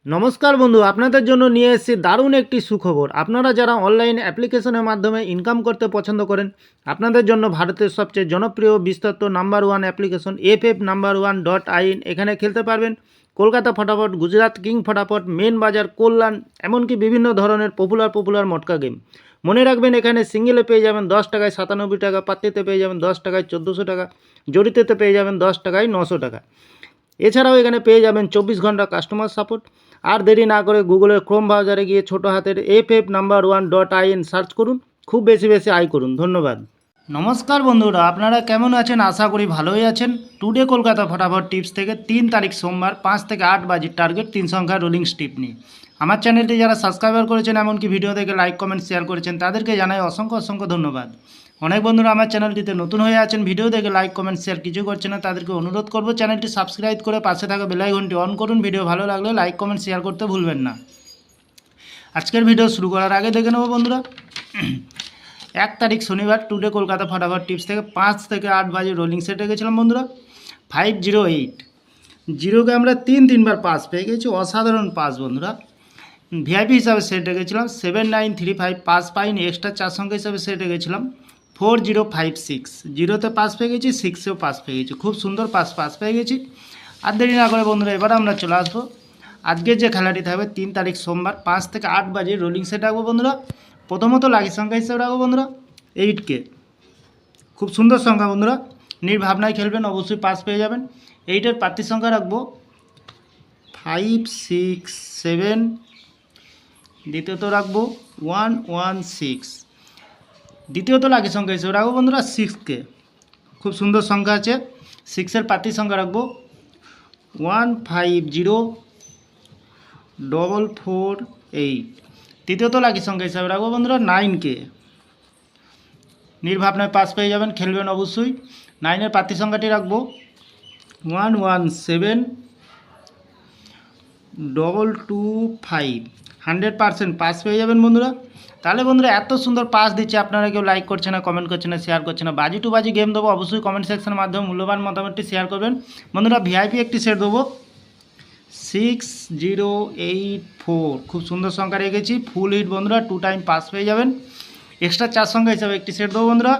নমস্কার বন্ধু, আপনাদের জন্য নিয়ে এসেছি দারুণ একটি সুখবর। আপনারা যারা অনলাইন অ্যাপ্লিকেশনের মাধ্যমে ইনকাম করতে পছন্দ করেন, আপনাদের জন্য ভারতের সবচেয়ে জনপ্রিয় বিস্তৃত নাম্বার ওয়ান অ্যাপ্লিকেশন FF1.in এখানে খেলতে পারবেন। কলকাতা ফটাফট, গুজরাট কিং ফটাফট, মেন বাজার, কল্যাণ, এমনকি বিভিন্ন ধরনের পপুলার মটকা গেম। মনে রাখবেন, এখানে সিঙ্গেলে পেয়ে যাবেন 10 টাকায় 97 টাকা, পাত্তিতে পেয়ে যাবেন 10 টাকায় 1400 টাকা, জড়িতেতে পেয়ে যাবেন 10 টাকায় 900 টাকা। এছাড়াও এখানে পেয়ে যাবেন 24 ঘন্টা কাস্টমার সাপোর্ট। আর দেরি না করে গুগলের ক্রোম ব্রাউজারে গিয়ে ছোটো হাতের FF1.in সার্চ করুন, খুব বেশি আয় করুন। ধন্যবাদ। নমস্কার বন্ধুরা, আপনারা কেমন আছেন? আশা করি ভালোই আছেন। টুডে কলকাতা ফটাফট টিপস থেকে 3 তারিখ সোমবার 5 থেকে 8 বাজির টার্গেট 3 সংখ্যার রোলিং স্টিপ নিয়ে আমার চ্যানেলটি যারা সাবস্ক্রাইবার করেছেন, এমনকি ভিডিও দেখে লাইক কমেন্ট শেয়ার করেছেন, তাদেরকে জানাই অসংখ্য ধন্যবাদ। অনেক বন্ধুরা আমার চ্যানেলটিতে নতুন হয়ে আছেন, ভিডিও দেখে লাইক কমেন্ট শেয়ার কিছু করছেন না, তাদেরকে অনুরোধ করব চ্যানেলটি সাবস্ক্রাইব করে পাশে থাকা বেল আইকনটি অন করুন। ভিডিও ভালো লাগলে লাইক কমেন্ট শেয়ার করতে ভুলবেন না। আজকের ভিডিও শুরু করার আগে দেখে নেব বন্ধুরা, 1 তারিখ শনিবার টুডে কলকাতা ফটাফট টিপস থেকে 5 থেকে 8 বাজে রোলিং সেটে গেছিলাম বন্ধুরা। 508 জিরোকে আমরা তিনবার পাস পেয়ে গেছি, অসাধারণ পাস বন্ধুরা। ভিআইপি হিসাবে সেট রেখেছিলাম 7935, পাস পাইনি, এক্সট্রা 4 সংখ্যা হিসাবে সেট রেখেছিলাম 4056। জিরোতে পাস পেয়ে গেছি, 6এও পাস পেয়ে গেছি, খুব সুন্দর পাস পেয়ে গেছি। আর দেরি না করে বন্ধুরা এবার আমরা চলে আসবো আজকের যে খেলাটি থাকবে 3 তারিখ সোমবার 5 থেকে 8 বাজে রোলিং সেট রাখবো বন্ধুরা। প্রথমত লাকি সংখ্যা হিসাবে রাখবো বন্ধুরা 8কে, খুব সুন্দর সংখ্যা বন্ধুরা, নির্ভাবনায় খেলবেন, অবশ্যই পাস পেয়ে যাবেন। 8এর প্রার্থী সংখ্যা রাখবো 567, দ্বিতীয়ত রাখবো 116, দ্বিতীয়ত লাকি সংখ্যা হিসেবে রাখবো বন্ধুরা 6কে, খুব সুন্দর সংখ্যা আছে। 6এর প্রার্থী সংখ্যা রাখবো 150448, তৃতীয়ত লাকি সংখ্যা হিসাবে রাখবো বন্ধুরা 9কে, নির্ভাবনায় পাস পেয়ে যাবেন, খেলবেন অবশ্যই। 9এর প্রার্থী সংখ্যাটি রাখবো 117225, 100% পাস পেয়ে যাবেন বন্ধুরা। তাহলে বন্ধুরা এত সুন্দর পাস দিচ্ছে, আপনারা কেউ লাইক করছে না, কমেন্ট করছে না, শেয়ার করছে না। বাজি টু বাজি গেম দেবো, অবশ্যই কমেন্ট সেকশনের মাধ্যমে মূল্যবান মতামতটি শেয়ার করবেন বন্ধুরা। ভিআইপি একটি সেট দেবো 6084, খুব সুন্দর সংখ্যা রেখেছি, ফুল হিট বন্ধুরা, 2 টাইম পাস পেয়ে যাবেন। এক্সট্রা 4 সংখ্যা হিসাবে একটি সেট দেবো বন্ধুরা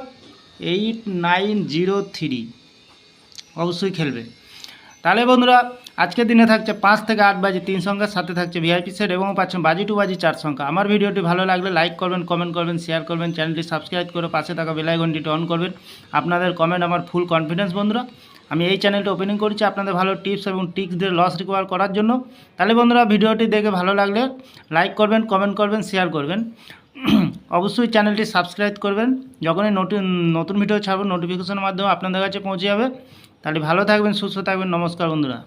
8903, অবশ্যই খেলবে। তাহলে বন্ধুরা আজকের দিনে থাকছে 5 থেকে 8 বাজে 3 সংখ্যার সাথে থাকছে ভিআইপি সেট এবং পাচ্ছেন বাজি টু বাজি 4 সংখ্যা। আমার ভিডিওটি ভালো লাগলে লাইক করবেন, কমেন্ট করবেন, শেয়ার করবেন, চ্যানেলটি সাবস্ক্রাইব করে পাশে থাকা বেল আইকনটি অন করবেন। আপনাদের কমেন্ট আমার ফুল কনফিডেন্স বন্ধুরা। আমি এই চ্যানেলটা ওপেনিং করেছি আপনাদের ভালো টিপস এবং ট্রিক্স দিয়ে লস রিকভার করার জন্য। তাহলে বন্ধুরা ভিডিওটি দেখে ভালো লাগলে লাইক করবেন, কমেন্ট করবেন, শেয়ার করবেন, অবশ্যই চ্যানেলটি সাবস্ক্রাইব করবেন। যখনই নতুন ভিডিও ছাড়ব নোটিফিকেশনের মাধ্যমে আপনাদের কাছে পৌঁছে যাবে। তাহলে ভালো থাকবেন, সুস্থ থাকবেন। নমস্কার বন্ধুরা।